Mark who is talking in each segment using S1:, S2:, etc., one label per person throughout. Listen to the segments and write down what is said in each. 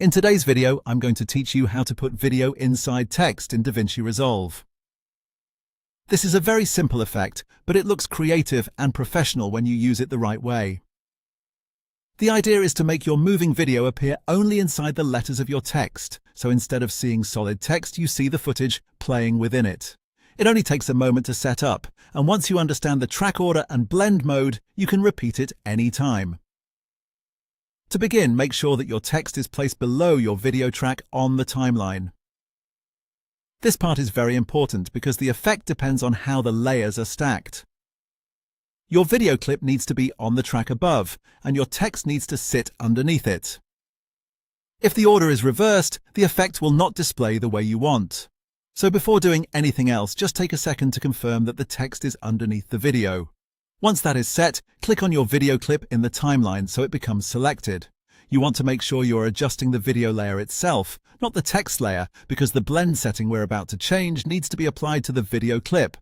S1: In today's video, I'm going to teach you how to put video inside text in DaVinci Resolve. This is a very simple effect, but it looks creative and professional when you use it the right way. The idea is to make your moving video appear only inside the letters of your text, so instead of seeing solid text, you see the footage playing within it. It only takes a moment to set up, and once you understand the track order and blend mode, you can repeat it any time. To begin, make sure that your text is placed below your video track on the timeline. This part is very important because the effect depends on how the layers are stacked. Your video clip needs to be on the track above, and your text needs to sit underneath it. If the order is reversed, the effect will not display the way you want. So before doing anything else, just take a second to confirm that the text is underneath the video. Once that is set, click on your video clip in the timeline so it becomes selected. You want to make sure you're adjusting the video layer itself, not the text layer, because the blend setting we're about to change needs to be applied to the video clip.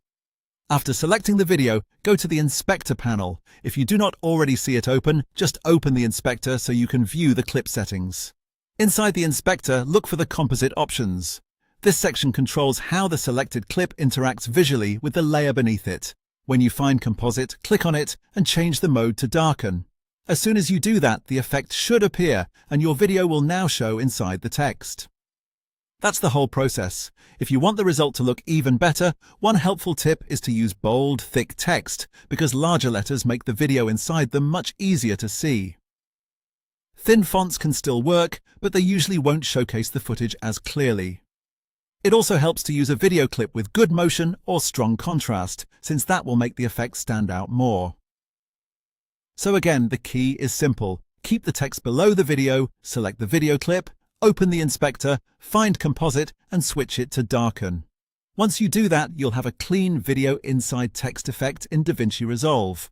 S1: After selecting the video, go to the Inspector panel. If you do not already see it open, just open the inspector so you can view the clip settings. Inside the inspector, look for the composite options. This section controls how the selected clip interacts visually with the layer beneath it. When you find Composite, click on it and change the mode to Darken. As soon as you do that, the effect should appear and your video will now show inside the text. That's the whole process. If you want the result to look even better, one helpful tip is to use bold, thick text because larger letters make the video inside them much easier to see. Thin fonts can still work, but they usually won't showcase the footage as clearly. It also helps to use a video clip with good motion or strong contrast, since that will make the effect stand out more. So again, the key is simple. Keep the text below the video, select the video clip, open the inspector, find Composite, and switch it to Darken. Once you do that, you'll have a clean video inside text effect in DaVinci Resolve.